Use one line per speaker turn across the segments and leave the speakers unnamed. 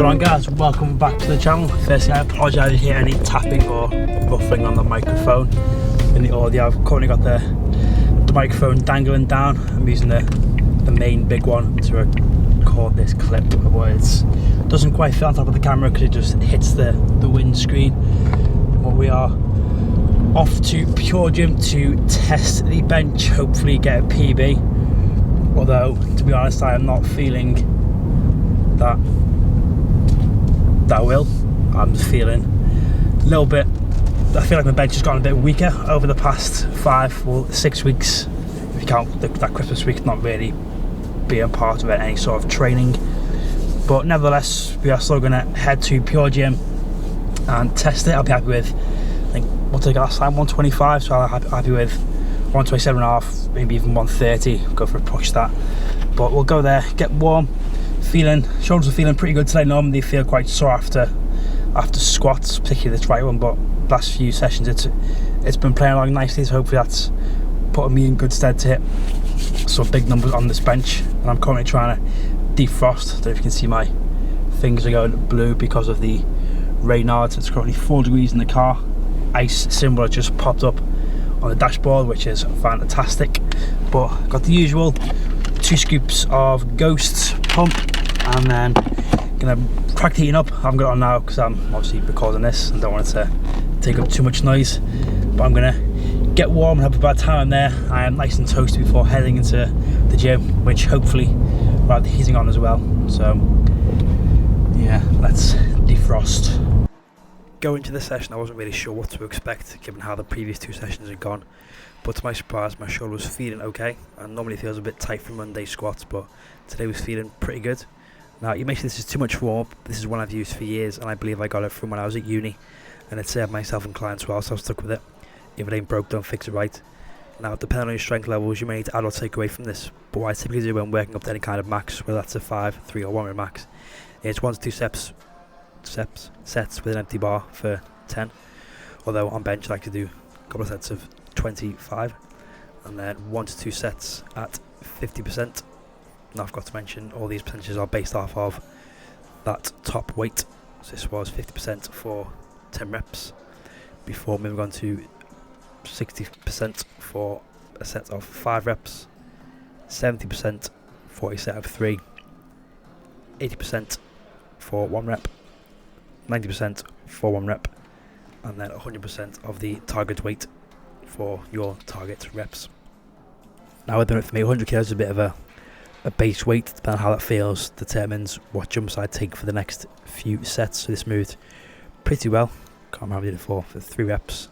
going on, guys? Welcome back to the channel. Firstly, I apologise if you hear any tapping or ruffling on the microphone in the audio. I've currently got the microphone dangling down. I'm using the main big one to record this clip, but it doesn't quite fit on top of the camera because it just hits the windscreen. But we are off to Pure Gym to test the bench, hopefully get a PB. Although, to be honest, I am not feeling that will. I'm just feeling a little bit, I feel like my bench has gotten a bit weaker over the past 5 or 6 weeks. If you count that Christmas week not really being part of it, any sort of training. But nevertheless, we are still going to head to Pure Gym and test it. I'll be happy with, I think, what's I got last time, 125, so I'll be happy with 127.5, maybe even 130, go for a push that. But we'll go there, get warm. Shoulders are feeling pretty good today. Normally they feel quite sore after squats, particularly this right one, but last few sessions it's been playing along nicely, so hopefully that's putting me in good stead to hit some big numbers on this bench. And I'm currently trying to defrost. I don't know if you can see my fingers are going blue because of the Reynards. It's currently 4 degrees in the car. Ice symbol has just popped up on the dashboard, which is fantastic. But got the usual 2 scoops of Ghosts pump, and then gonna crack the heating up. I haven't got it on now because I'm obviously recording this and don't want it to take up too much noise, but I'm gonna get warm and have a bad time there. I am nice and toasty before heading into the gym, which hopefully we'll have the heating on as well. So yeah, let's defrost. Going into the session, I wasn't really sure what to expect given how the previous 2 sessions had gone, but to my surprise my shoulder was feeling okay, and normally feels a bit tight from Monday squats, but today was feeling pretty good. Now, you may say this is too much warm up. This is one I've used for years, and I believe I got it from when I was at uni, and it saved myself and clients well, so I've stuck with it. If it ain't broke, don't fix it right. Now, depending on your strength levels, you may need to add or take away from this, but what I typically do when working up to any kind of max, whether that's a 5, 3 or 1 rep max, is 1 to 2 sets with an empty bar for 10. Although on bench I like to do a couple of sets of 25, and then 1 to 2 sets at 50%. Now, I forgot to mention all these percentages are based off of that top weight. So this was 50% for 10 reps before moving on to 60% for a set of 5 reps, 70% for a set of 3, 80% for 1 rep, 90% for 1 rep, and then 100% of the target weight for your target reps. Now, at the minute for me, 100 kilos is a bit of a base weight. Depending on how that feels determines what jumps I take for the next few sets. So this moved pretty well. Can't remember how I did it for 3 reps.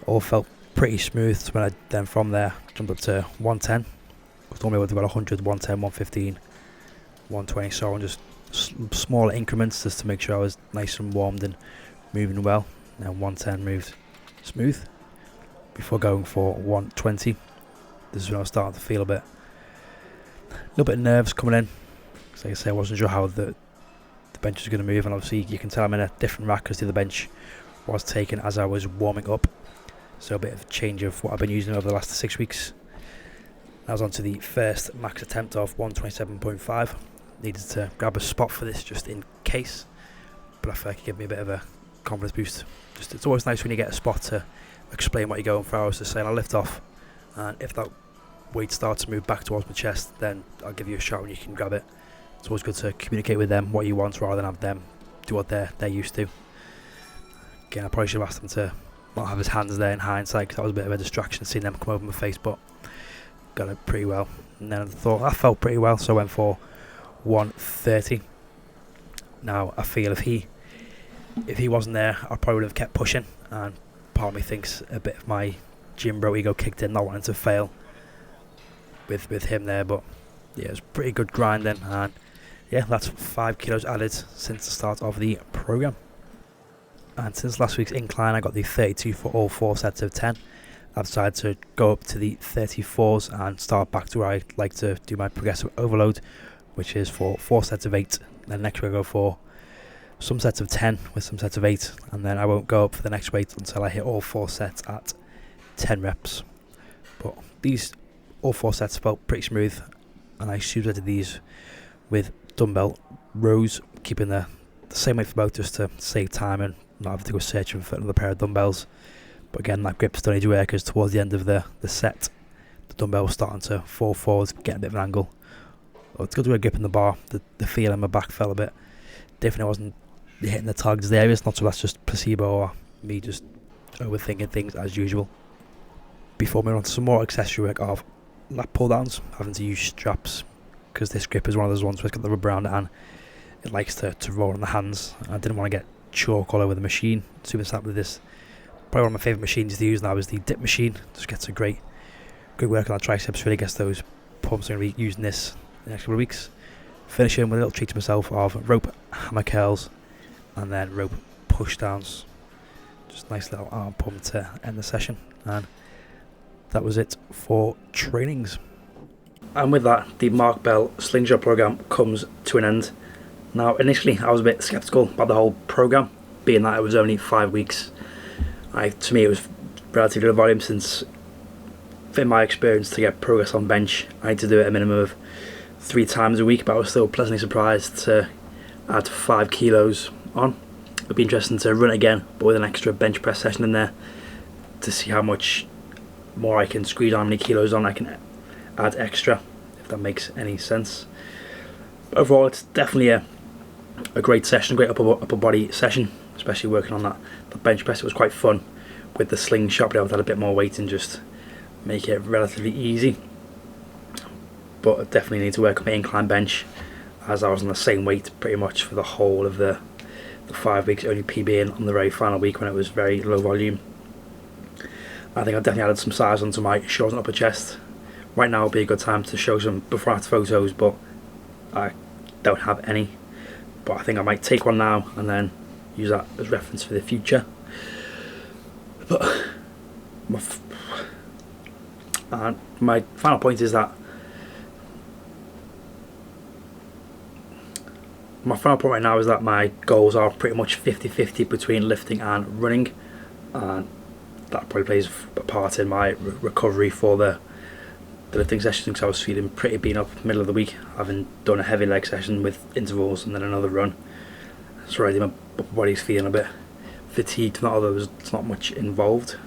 All felt pretty smooth. So when I then from there jumped up to 110. I was normally able to go 100, 110, 115, 120. So on just smaller increments just to make sure I was nice and warmed and moving well. Now 110 moved smooth before going for 120. This is when I was starting to feel a little bit of nerves coming in. So like I say, I wasn't sure how the bench was going to move, and obviously you can tell I'm in a different rack because the other bench was taken as I was warming up. So a bit of change of what I've been using over the last 6 weeks. I was on to the first max attempt of 127.5. Needed to grab a spot for this just in case, but I feel like it gave me a bit of a confidence boost. Just, it's always nice when you get a spot to explain what you're going for. I was just saying I'll lift off, and if that weight starts to move back towards my chest, then I'll give you a shot when you can grab it. It's always good to communicate with them what you want rather than have them do what they're used to. Again, I probably should have asked them to not have his hands there in hindsight, because that was a bit of a distraction seeing them come over my face, but got it pretty well. And then I thought that felt pretty well, so I went for 130. Now I feel if he wasn't there, I probably would have kept pushing, and part of me thinks a bit of my gym bro ego kicked in, not wanting to fail with him there. But yeah, it was pretty good grinding, and yeah, that's 5 kilos added since the start of the program. And since last week's incline, I got the 32 for all 4 sets of 10. I've decided to go up to the 34s and start back to where I like to do my progressive overload, which is for 4 sets of 8. Then next week I go for some sets of 10 with some sets of 8, and then I won't go up for the next weight until I hit all 4 sets at 10 reps. But these all 4 sets felt pretty smooth, and I supersetted these with dumbbell rows keeping the same weight for both, just to save time and not have to go searching for another pair of dumbbells. But again, that grip still needs work, because towards the end of the set, the dumbbell was starting to fall forwards, get a bit of an angle. Well, it's good to get a grip in the bar. The feel in my back fell a bit. Definitely wasn't hitting the targets areas, not so that's just placebo or me just overthinking things as usual. Before moving on to some more accessory work of lat pull downs, having to use straps, because this grip is one of those ones where it's got the rubber around it and it likes to roll on the hands. I didn't want to get chalk all over the machine. Super sad with this. Probably one of my favourite machines to use now is the dip machine. Just gets a great work on the triceps, really gets those pumps. I'm going to be using this in the next couple of weeks. Finishing with a little treat to myself of rope hammer curls and then rope push downs. Just a nice little arm pump to end the session. And that was it for trainings. And with that, the Mark Bell Slingshot program comes to an end. Now, initially, I was a bit sceptical about the whole program, being that it was only 5 weeks. To me, it was relatively low volume, since, in my experience, to get progress on bench, I had to do it a minimum of 3 times a week. But I was still pleasantly surprised to add 5 kilos on. It'd be interesting to run it again, but with an extra bench press session in there, to see how much more I can squeeze on, how many kilos on I can add extra, if that makes any sense. But overall, it's definitely a great session, great upper body session, especially working on that bench press. It was quite fun with the slingshot, but I had a bit more weight and just make it relatively easy. But I definitely need to work on my incline bench, as I was on the same weight pretty much for the whole of the 5 weeks, only PBing on the very final week when it was very low volume. I think I definitely added some size onto my shoulders and upper chest. Right now would be a good time to show some before and after photos, but I don't have any. But I think I might take one now and then use that as reference for the future. But my final point is that my goals are pretty much 50-50 between lifting and running, and that probably plays a part in my recovery for the lifting sessions, because I was feeling pretty beaten up middle of the week, having done a heavy leg session with intervals and then another run. So already my body's feeling a bit fatigued, not although there's not much involved,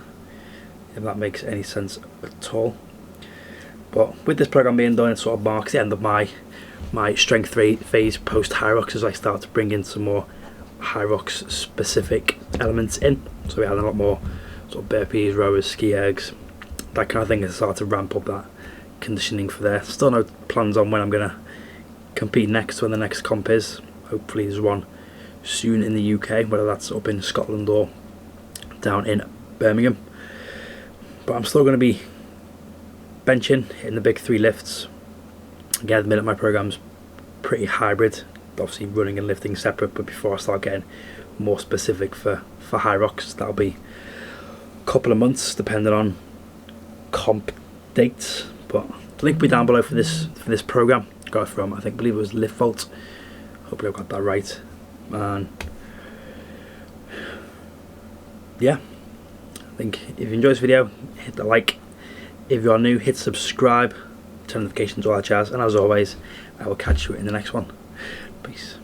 if that makes any sense at all. But with this program being done, it sort of marks the end of my strength phase post Hyrox, as I start to bring in some more Hyrox specific elements in. So we had a lot more sort of burpees, rowers, ski ergs, that kind of thing, as I start to ramp up that conditioning for there. Still no plans on when I'm going to compete next, when the next comp is. Hopefully there's one soon in the UK, whether that's up in Scotland or down in Birmingham. But I'm still going to be benching, hitting the big 3 lifts. Again, at the minute my program's pretty hybrid, obviously running and lifting separate, but before I start getting more specific for Hyrox, that'll be a couple of months depending on comp dates. But the link will be down below for this program. Got it from, I believe it was Lift Vault. Hopefully I've got that right. And yeah, I think if you enjoyed this video, hit the like. If you are new, hit subscribe, turn notifications, all that jazz, and as always, I will catch you in the next one. Peace.